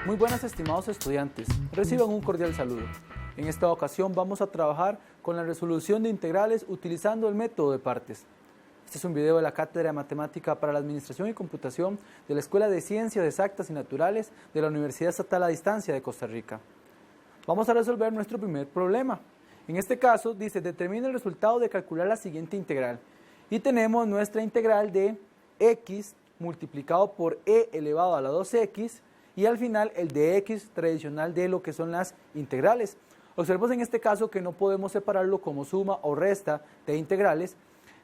Muy buenas, estimados estudiantes, reciban un cordial saludo. En esta ocasión vamos a trabajar con la resolución de integrales utilizando el método de partes. Este es un video de la Cátedra de Matemática para la Administración y Computación de la Escuela de Ciencias Exactas y Naturales de la Universidad Estatal a Distancia de Costa Rica. Vamos a resolver nuestro primer problema. En este caso dice, determina el resultado de calcular la siguiente integral. Y tenemos nuestra integral de x multiplicado por e elevado a la 2x y al final el de x tradicional de lo que son las integrales. Observemos en este caso que no podemos separarlo como suma o resta de integrales,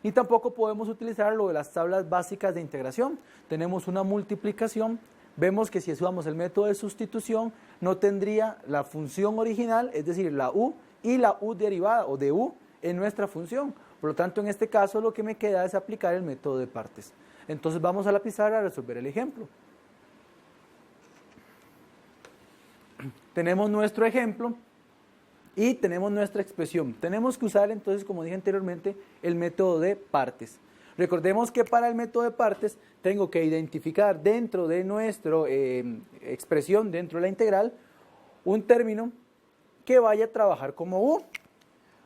ni tampoco podemos utilizar lo de las tablas básicas de integración. Tenemos una multiplicación, vemos que si usamos el método de sustitución no tendría la función original, es decir, la u y la u derivada o de u en nuestra función. Por lo tanto, en este caso lo que me queda es aplicar el método de partes. Entonces vamos a la pizarra a resolver el ejemplo. Tenemos nuestro ejemplo y tenemos nuestra expresión. Tenemos que usar entonces, como dije anteriormente, el método de partes. Recordemos que para el método de partes tengo que identificar dentro de nuestra expresión, dentro de la integral, un término que vaya a trabajar como u.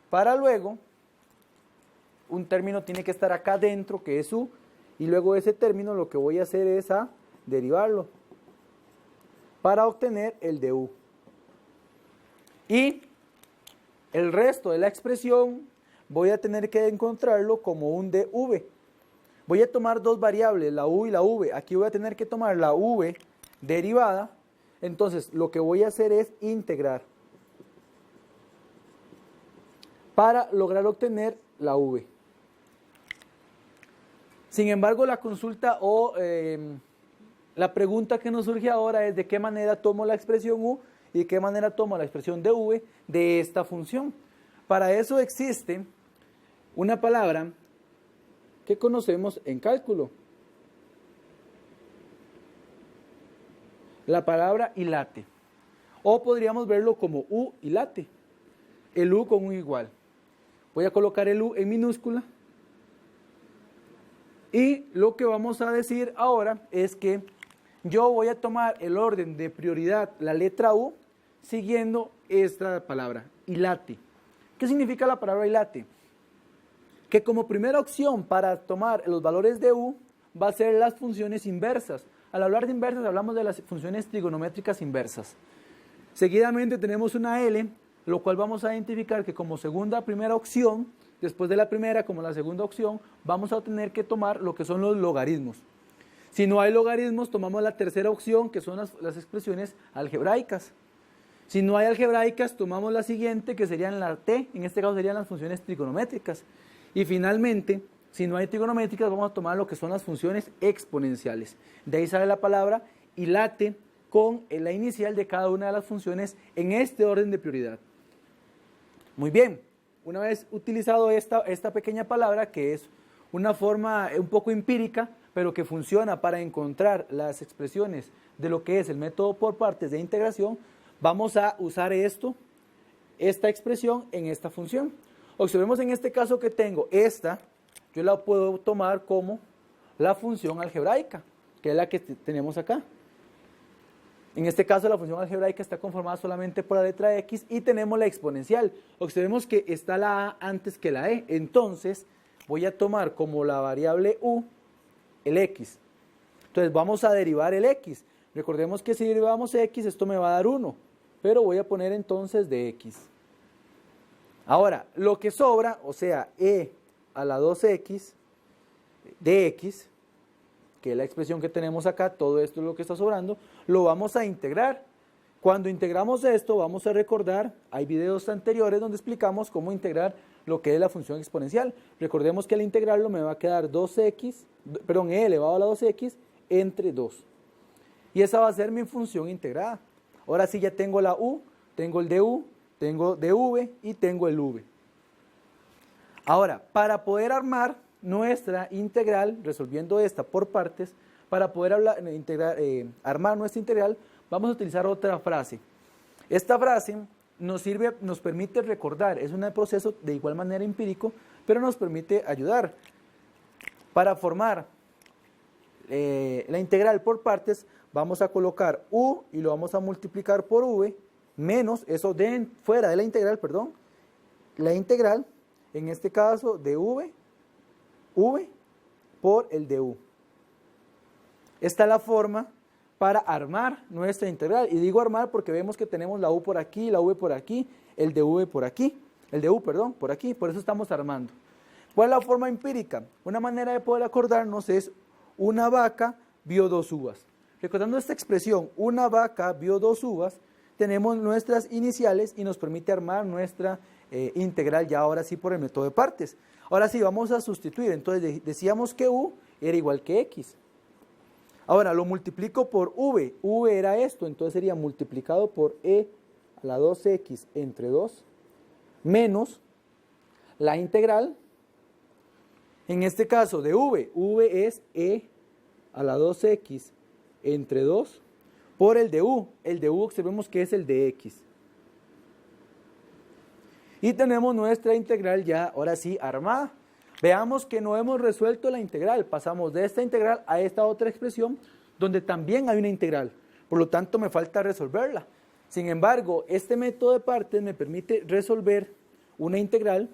Para luego, un término tiene que estar acá dentro, que es u, y luego ese término lo que voy a hacer es a derivarlo para obtener el de u. Y el resto de la expresión voy a tener que encontrarlo como un dv. Voy a tomar dos variables, la u y la v. Aquí voy a tener que tomar la v derivada. Entonces lo que voy a hacer es integrar para lograr obtener la v. Sin embargo, la consulta o la pregunta que nos surge ahora es de qué manera tomo la expresión u y de qué manera tomo la expresión dv de esta función. Para eso existe una palabra que conocemos en cálculo. La palabra hilate. O podríamos verlo como u hilate. El u con un igual. Voy a colocar el u en minúscula. Y lo que vamos a decir ahora es que yo voy a tomar el orden de prioridad, la letra u, siguiendo esta palabra, hilate. ¿Qué significa la palabra hilate? Que como primera opción para tomar los valores de u va a ser las funciones inversas. Al hablar de inversas hablamos de las funciones trigonométricas inversas. Seguidamente tenemos una L, lo cual vamos a identificar que como primera opción, después de la primera como la segunda opción, vamos a tener que tomar lo que son los logaritmos. Si no hay logaritmos, tomamos la tercera opción, que son las expresiones algebraicas. Si no hay algebraicas, tomamos la siguiente, que serían la t, en este caso serían las funciones trigonométricas. Y finalmente, si no hay trigonométricas, vamos a tomar lo que son las funciones exponenciales. De ahí sale la palabra hilate con la inicial de cada una de las funciones en este orden de prioridad. Muy bien. Una vez utilizado esta pequeña palabra, que es una forma un poco empírica, pero que funciona para encontrar las expresiones de lo que es el método por partes de integración, vamos a usar esta expresión en esta función. Observemos en este caso que tengo esta, yo la puedo tomar como la función algebraica, que es la que tenemos acá. En este caso la función algebraica está conformada solamente por la letra x y tenemos la exponencial. Observemos que está la a antes que la e, entonces voy a tomar como la variable u el x. Entonces vamos a derivar el x. Recordemos que si derivamos x esto me va a dar 1, pero voy a poner entonces de x. Ahora, lo que sobra, o sea, e a la 2x de x, que es la expresión que tenemos acá, todo esto es lo que está sobrando, lo vamos a integrar. Cuando integramos esto, vamos a recordar, hay videos anteriores donde explicamos cómo integrar lo que es la función exponencial. Recordemos que al integrarlo me va a quedar e elevado a la 2x entre 2. Y esa va a ser mi función integrada. Ahora sí ya tengo la u, tengo el du, tengo dv y tengo el v. Ahora, para poder armar nuestra integral, resolviendo esta por partes, para poder armar nuestra integral, vamos a utilizar otra frase. Esta frase nos permite recordar, es un proceso de igual manera empírico, pero nos permite ayudar. Para formar la integral por partes, vamos a colocar u y lo vamos a multiplicar por v, menos, eso fuera de la integral, perdón, la integral, en este caso de v por el de u. Esta es la forma para armar nuestra integral, y digo armar porque vemos que tenemos la u por aquí, la v por aquí, el de v por aquí, el de u, perdón, por aquí, por eso estamos armando. ¿Cuál es la forma empírica? Una manera de poder acordarnos es una vaca vio 2 uvas. Recordando esta expresión, una vaca vio 2 uvas, tenemos nuestras iniciales y nos permite armar nuestra integral ya ahora sí por el método de partes. Ahora sí, vamos a sustituir, entonces decíamos que u era igual que x. Ahora lo multiplico por v, v era esto, entonces sería multiplicado por e a la 2x entre 2 menos la integral, en este caso de v es e a la 2x entre 2 por el de u observemos que es el de x. Y tenemos nuestra integral ya, ahora sí, armada. Veamos que no hemos resuelto la integral, pasamos de esta integral a esta otra expresión donde también hay una integral, por lo tanto me falta resolverla. Sin embargo, este método de partes me permite resolver una integral,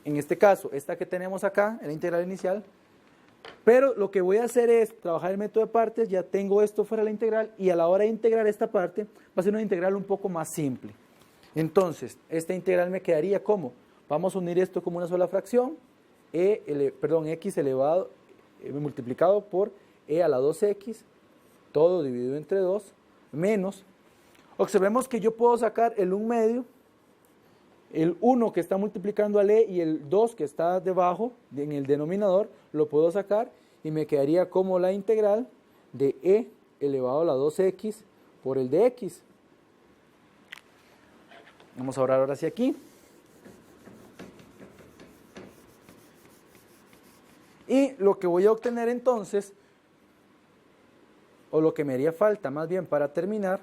en este caso, esta que tenemos acá, la integral inicial, pero lo que voy a hacer es trabajar el método de partes, ya tengo esto fuera de la integral, y a la hora de integrar esta parte, va a ser una integral un poco más simple. Entonces, esta integral me quedaría como, vamos a unir esto como una sola fracción, x elevado, multiplicado por e a la 2x, todo dividido entre 2, menos, observemos que yo puedo sacar el 1 medio, el 1 que está multiplicando al e y el 2 que está debajo, en el denominador, lo puedo sacar y me quedaría como la integral de e elevado a la 2x por el de x. Vamos a orar ahora hacia aquí. Y lo que voy a obtener entonces, o lo que me haría falta más bien para terminar,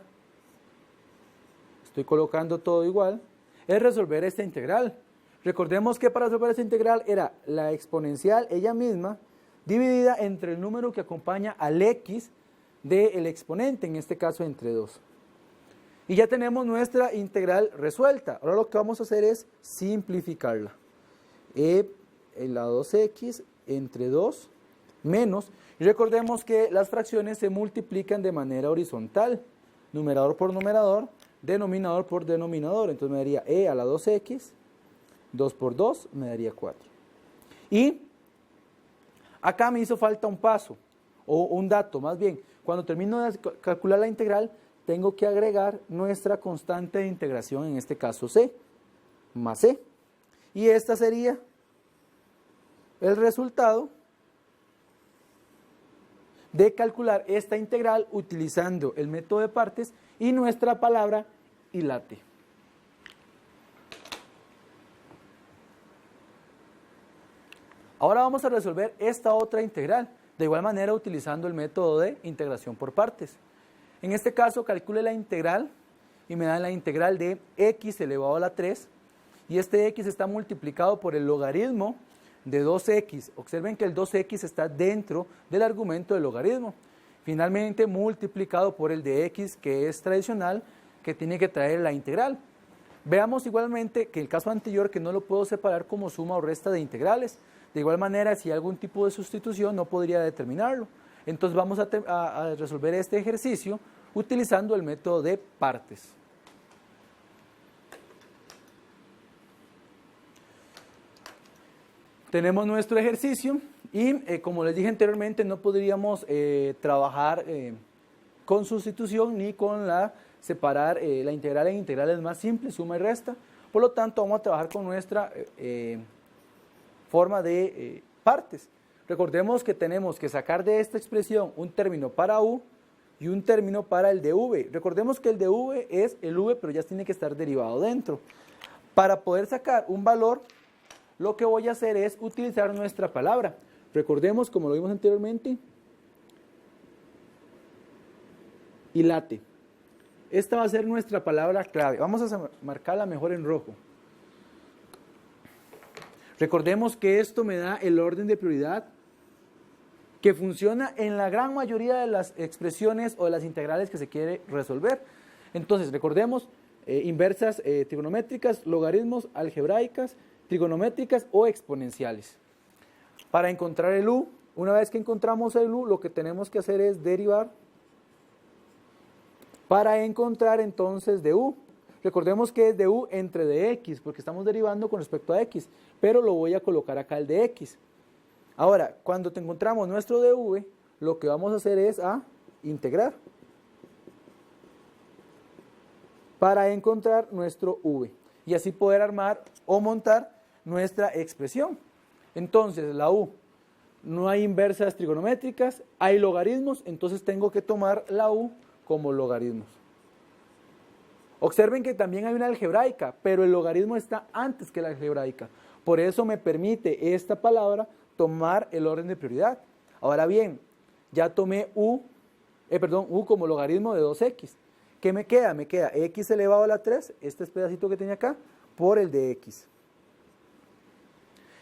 estoy colocando todo igual, es resolver esta integral. Recordemos que para resolver esta integral era la exponencial ella misma dividida entre el número que acompaña al x del exponente, en este caso entre 2. Y ya tenemos nuestra integral resuelta. Ahora lo que vamos a hacer es simplificarla. E en la 2x entre 2 menos, y recordemos que las fracciones se multiplican de manera horizontal, numerador por numerador, denominador por denominador, entonces me daría e a la 2x, 2 por 2 me daría 4. Y acá me hizo falta un paso, o un dato más bien, cuando termino de calcular la integral, tengo que agregar nuestra constante de integración, en este caso c, más c, y esta sería el resultado de calcular esta integral utilizando el método de partes y nuestra palabra hilate. Ahora vamos a resolver esta otra integral, de igual manera utilizando el método de integración por partes. En este caso calcule la integral y me dan la integral de x elevado a la 3 y este x está multiplicado por el logaritmo de 2x. Observen que el 2x está dentro del argumento del logaritmo. Finalmente multiplicado por el de x, que es tradicional, que tiene que traer la integral. Veamos igualmente que el caso anterior que no lo puedo separar como suma o resta de integrales. De igual manera, si hay algún tipo de sustitución no podría determinarlo. Entonces vamos a resolver este ejercicio utilizando el método de partes. Tenemos nuestro ejercicio y como les dije anteriormente no podríamos trabajar con sustitución ni con separar la integral en integrales más simples, suma y resta. Por lo tanto vamos a trabajar con nuestra forma de partes. Recordemos que tenemos que sacar de esta expresión un término para u y un término para el de v. Recordemos que el de v es el v, pero ya tiene que estar derivado dentro. Para poder sacar un valor, lo que voy a hacer es utilizar nuestra palabra. Recordemos, como lo vimos anteriormente, hilate. esta va a ser nuestra palabra clave. Vamos a marcarla mejor en rojo. Recordemos que esto me da el orden de prioridad que funciona en la gran mayoría de las expresiones o de las integrales que se quiere resolver. Entonces, recordemos, inversas trigonométricas, logaritmos, algebraicas, trigonométricas o exponenciales. Para encontrar el u, una vez que encontramos el u, lo que tenemos que hacer es derivar para encontrar entonces de u. Recordemos que es de u entre de x, porque estamos derivando con respecto a x, pero lo voy a colocar acá el de x. Ahora, cuando te encontramos nuestro dv, lo que vamos a hacer es a integrar para encontrar nuestro v y así poder armar o montar nuestra expresión. Entonces, la u, no hay inversas trigonométricas, hay logaritmos, entonces tengo que tomar la u como logaritmos. Observen que también hay una algebraica, pero el logaritmo está antes que la algebraica. Por eso me permite esta palabra tomar el orden de prioridad. Ahora bien, ya tomé u como logaritmo de 2x. ¿Qué me queda? Me queda x elevado a la 3, este es pedacito que tenía acá, por el de x.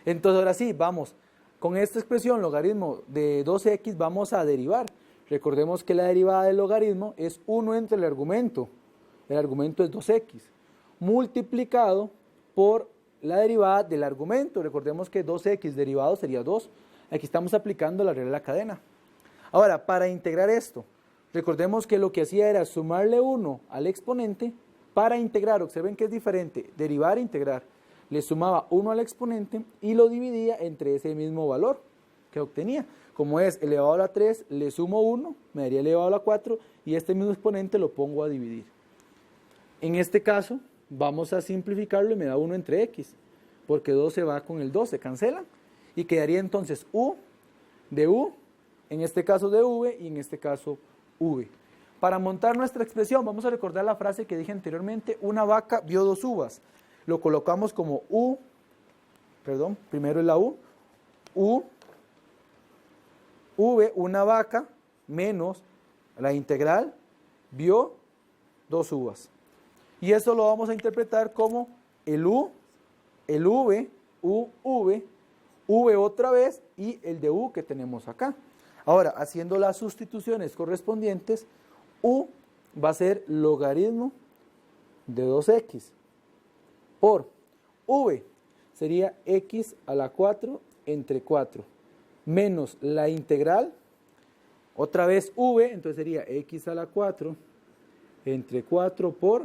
Entonces ahora sí, vamos, con esta expresión logaritmo de 2x vamos a derivar. Recordemos que la derivada del logaritmo es 1 entre el argumento es 2x, multiplicado por la derivada del argumento. Recordemos que 2x derivado sería 2. Aquí estamos aplicando la regla de la cadena. Ahora, para integrar esto, recordemos que lo que hacía era sumarle 1 al exponente para integrar. Observen que es diferente, derivar e integrar. Le sumaba 1 al exponente y lo dividía entre ese mismo valor que obtenía. Como es elevado a la 3, le sumo 1, me daría elevado a la 4 y este mismo exponente lo pongo a dividir. En este caso, vamos a simplificarlo y me da 1 entre x, porque 2 se va con el 2, se cancelan, y quedaría entonces u de u, en este caso de v y en este caso v. Para montar nuestra expresión, vamos a recordar la frase que dije anteriormente, una vaca vio 2 uvas. Lo colocamos como primero es la u, v, una vaca, menos la integral, vio 2 uvas. Y eso lo vamos a interpretar como el u, el v, v otra vez y el de u que tenemos acá. Ahora, haciendo las sustituciones correspondientes, u va a ser logaritmo de 2x por v sería x a la 4 entre 4 menos la integral, otra vez v, entonces sería x a la 4 entre 4 por,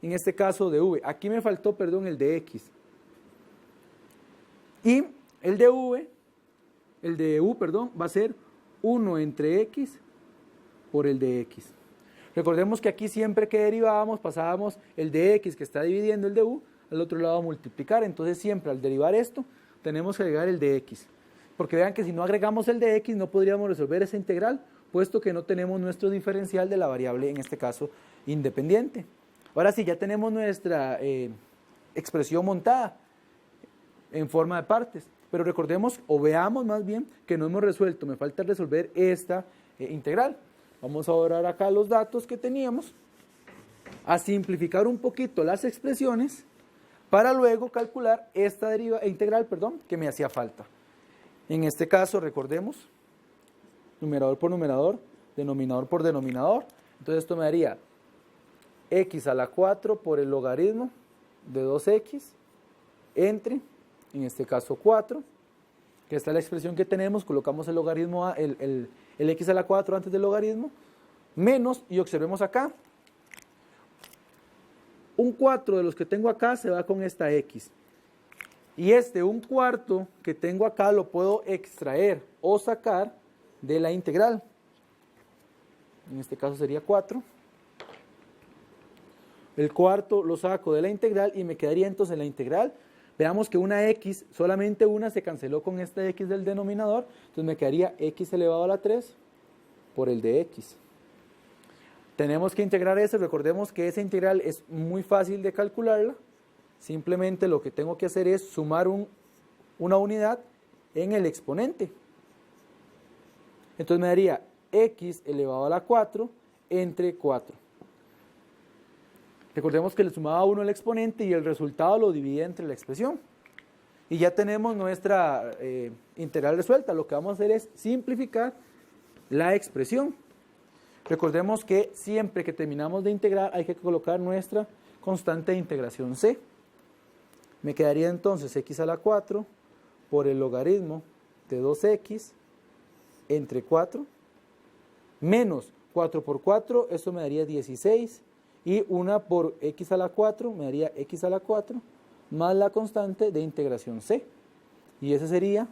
en este caso de v, aquí me faltó, el de x. Y el de u, va a ser 1 entre x por el de x. Recordemos que aquí siempre que derivábamos, pasábamos el de x que está dividiendo el de u, al otro lado a multiplicar, entonces siempre al derivar esto, tenemos que agregar el de x. Porque vean que si no agregamos el de x, no podríamos resolver esa integral, puesto que no tenemos nuestro diferencial de la variable, en este caso, independiente. Ahora sí, ya tenemos nuestra expresión montada en forma de partes, pero recordemos, o veamos más bien, que no hemos resuelto, me falta resolver esta integral. Vamos a borrar acá los datos que teníamos, a simplificar un poquito las expresiones, para luego calcular esta integral que me hacía falta. En este caso, recordemos, numerador por numerador, denominador por denominador, entonces esto me daría x a la 4 por el logaritmo de 2x entre, en este caso 4, que esta es la expresión que tenemos, colocamos el logaritmo, el x a la 4 antes del logaritmo, menos, y observemos acá, un 4 de los que tengo acá se va con esta x, y un cuarto que tengo acá lo puedo extraer o sacar de la integral, en este caso sería 4, el cuarto lo saco de la integral y me quedaría entonces la integral. Veamos que una x, solamente una se canceló con esta x del denominador, entonces me quedaría x elevado a la 3 por el de x. Tenemos que integrar eso, recordemos que esa integral es muy fácil de calcularla, simplemente lo que tengo que hacer es sumar una unidad en el exponente. Entonces me daría x elevado a la 4 entre 4. Recordemos que le sumaba 1 al exponente y el resultado lo dividía entre la expresión. Y ya tenemos nuestra integral resuelta. Lo que vamos a hacer es simplificar la expresión. Recordemos que siempre que terminamos de integrar hay que colocar nuestra constante de integración c. Me quedaría entonces x a la 4 por el logaritmo de 2x entre 4 menos 4 por 4, eso me daría 16, y 1 por x a la 4 me daría x a la 4 más la constante de integración c. Y ese sería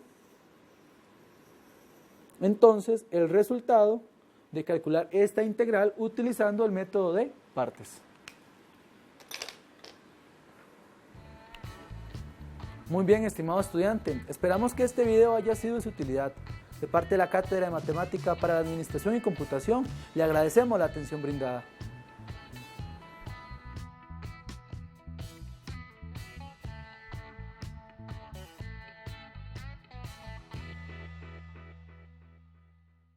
entonces el resultado de calcular esta integral utilizando el método de partes. Muy bien, estimado estudiante, esperamos que este video haya sido de su utilidad. De parte de la Cátedra de Matemática para la Administración y Computación, le agradecemos la atención brindada.